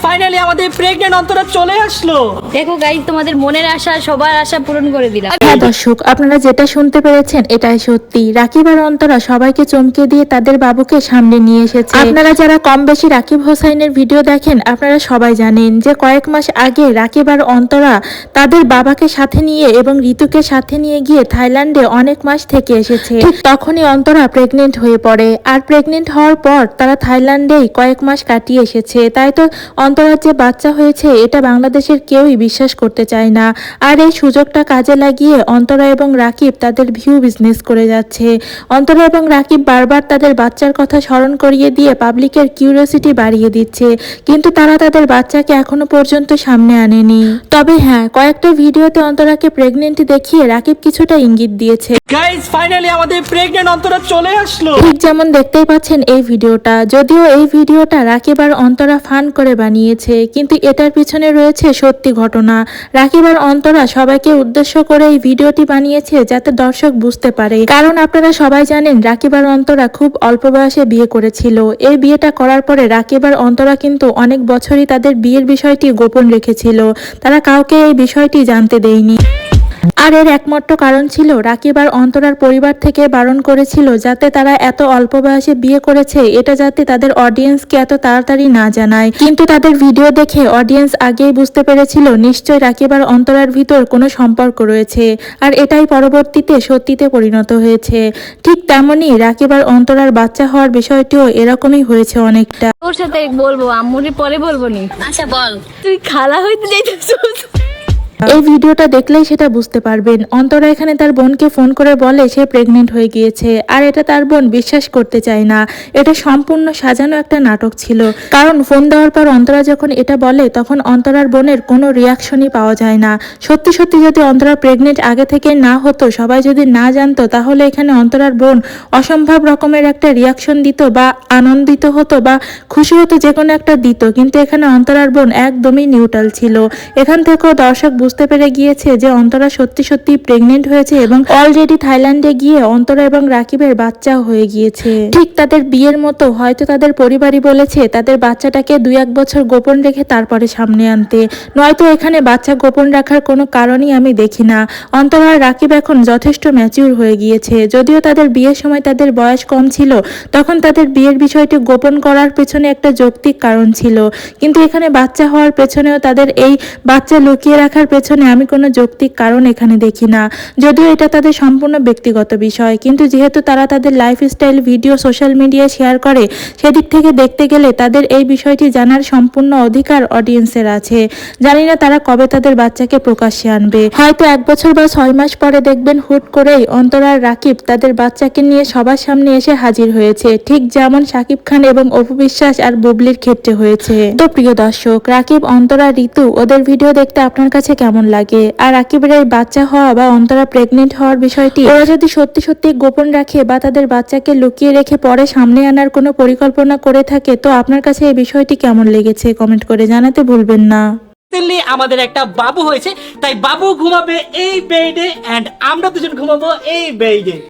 Finally আমাদের pregnant Antara চলে আসলো। দেখো গাইস, তোমাদের মনের আশা সবার আশা পূরণ করে দিলাম। হ্যাঁ দর্শক, আপনারা যেটা শুনতে পেরেছেন এটাই সত্যি। রাকিব আর অন্তরা সবাইকে চমকে দিয়ে তাদের বাবুকে সামনে নিয়ে এসেছে। আপনারা যারা কম বেশি রাকিব হোসাইনের ভিডিও দেখেন, আপনারা সবাই জানেন যে কয়েক মাস আগে রাকিব আর অন্তরা তাদের বাবাকে সাথে নিয়ে এবং ঋতুকে সাথে নিয়ে গিয়ে থাইল্যান্ডে অনেক মাস থেকে এসেছে। ঠিক তখনই অন্তরা প্রেগনেন্ট হয়ে পড়ে, আর প্রেগনেন্ট হওয়ার পর তারা থাইল্যান্ডেই কয়েক মাস কাটিয়ে এসেছে। তাই তো অন্তরার যে বাচ্চা হয়েছে এটা বাংলাদেশের কেউই বিশ্বাস করতে চায় না। আর এই সুযোগটা কাজে লাগিয়ে অন্তরা এবং রাকিব তাদের ভিউ বিজনেস করে যাচ্ছে। অন্তরা এবং রাকিব বারবার তাদের বাচ্চার কথা স্মরণ করিয়ে দিয়ে পাবলিকের কিউরিওসিটি বাড়িয়ে দিচ্ছে, কিন্তু তারা তাদের বাচ্চাকে এখনো পর্যন্ত সামনে আনেনি। তবে হ্যাঁ, কয়েকটা ভিডিওতে অন্তরাকে প্রেগনেন্ট দেখিয়ে রাকিব কিছুটা ইঙ্গিত দিয়েছে। গাইস ফাইনালি আমাদের প্রেগন্যান্ট অন্তরা চলে আসলো। ঠিক যেমন দেখতেই পাচ্ছেন এই ভিডিওটা, যদিও এই ভিডিওটা রাকিব আর অন্তরা ফান করে বানিয়েছে, কিন্তু এটার পিছনে রয়েছে সত্যি ঘটনা। রাকিব আর অন্তরা সবাইকে উদ্দেশ্য করে এই ভিডিওটি বানিয়েছে যাতে দর্শক বুঝতে পারে। কারণ আপনারা সবাই জানেন রাকিব আর অন্তরা খুব অল্প বয়সে বিয়ে করেছিল। এই বিয়েটা করার পরে রাকিব আর অন্তরা কিন্তু অনেক বছরই তাদের বিয়ের বিষয়টি গোপন রেখেছিল, তারা কাউকে এই বিষয়টি জানতে দেয়নি। আর এর একমাত্র কারণ ছিল রাকিব আর অন্তরার পরিবার থেকে বারণ করেছিল যাতে তারা এত অল্প বয়সে বিয়ে করেছে এটা যাতে তাদের অডিয়েন্সকে এত তাড়াতাড়ি না জানায়। কিন্তু তাদের ভিডিও দেখে অডিয়েন্স আগেই বুঝতে পেরেছিল নিশ্চয় রাকিব আর অন্তরার ভিতর কোনো সম্পর্ক রয়েছে, আর এটাই পরবর্তীতে সত্যিতে পরিণত হয়েছে। ঠিক তেমনই রাকিব আর অন্তরার বাচ্চা হওয়ার বিষয়টিও এরকমই হয়েছে অনেকটা। তোর সাথে বলবো, আম্মুরি পরে বলবো নি। আচ্ছা বল। তুই খালা হইতে যাইতেছিস। এই ভিডিওটা দেখলেই সেটা বুঝতে পারবেন। অন্তরা এখানে তার বোনকে ফোন করে বলে সে প্রেগনেন্ট হয়ে গিয়েছে, আর এটা তার বোন বিশ্বাস করতে চায় না। এটা সম্পূর্ণ সাজানো একটা নাটক ছিল, কারণ ফোন দেওয়ার পর অন্তরা যখন এটা বলে তখন অন্তরার বোনের কোনো রিয়াকশনই পাওয়া যায় না। সত্যি সত্যি যদি অন্তরা প্রেগনেন্ট আগে থেকে না হতো, সবাই যদি না জানতো, তাহলে এখানে অন্তরার বোন অসম্ভব রকমের একটা রিয়াকশন দিত, বা আনন্দিত হতো বা খুশি হতো, যে কোনো একটা দিত। কিন্তু এখানে অন্তরার বোন একদমই নিউট্রাল ছিল। এখান থেকেও দর্শক বুঝতে পেরে গিয়েছে যে অন্তরা সত্যি সত্যি প্রেগনেন্ট হয়েছে এবং অলরেডি থাইল্যান্ডে গিয়ে অন্তরা এবং রাকিবের বাচ্চাও হয়ে গিয়েছে। ঠিক তাদের বিয়ের মতো হয়তো তাদের পরিবারই বলেছে তাদের বাচ্চাটাকে 2-1 বছর গোপন রেখে তারপরে সামনে আনতে, নয়তো এখানে বাচ্চা গোপন রাখার কোনো কারণই আমি দেখি না। অন্তরা আর রাকিব এখন যথেষ্ট ম্যাচিউর হয়ে গিয়েছে। যদিও তাদের বিয়ের সময় তাদের বয়স কম ছিল, তখন তাদের বিয়ের বিষয়টি গোপন করার পেছনে একটা যৌক্তিক কারণ ছিল, কিন্তু এখানে বাচ্চা হওয়ার পেছনেও তাদের এই বাচ্চা লুকিয়ে রাখার পেছনে আমি কোনো যৌক্তিক কারণ এখানে দেখি না। যদিও এটা তাদের সম্পূর্ণ ব্যক্তিগত বিষয়, কিন্তু যেহেতু তারা তাদের লাইফস্টাইল ভিডিও সোশ্যাল মিডিয়ায় শেয়ার করে, সেদিক থেকে দেখতে গেলে তাদের এই বিষয়টি জানার সম্পূর্ণ অধিকার অডিয়েন্সের আছে। জানি না তারা কবে তাদের বাচ্চাকে প্রকাশ্যে আনবে, হয়তো 1 বছর বা 6 মাস পরে দেখবেন হুট করেই অন্তরা আর রাকিব তাদের বাচ্চাকে নিয়ে সবার সামনে এসে হাজির হয়েছে, ঠিক যেমন শাকিব খান এবং অপু বিশ্বাস আর বুবলির ক্ষেত্রে হয়েছে। তো প্রিয় দর্শক, রাকিব, অন্তরা, ঋতু ওদের ভিডিও দেখতে আপনার কাছে কেমন লাগে? আর রাকিবের এই বাচ্চা হওয়া বা অন্তরা প্রেগনেন্ট হওয়ার বিষয়টি ওরা যদি সত্যি সত্যি গোপন রাখে বা তাদের বাচ্চাকে লুকিয়ে রেখে পরে সামনে আনার কোনো পরিকল্পনা করে থাকে, তো আপনার কাছে এই বিষয়টি কেমন লেগেছে কমেন্ট করে জানাতে ভুলবেন না। আমাদের একটা বাবু হয়েছে, তাই বাবু ঘুমাবে এই বেডে এন্ড আমরা দুজন ঘুমাবো এই বেডে।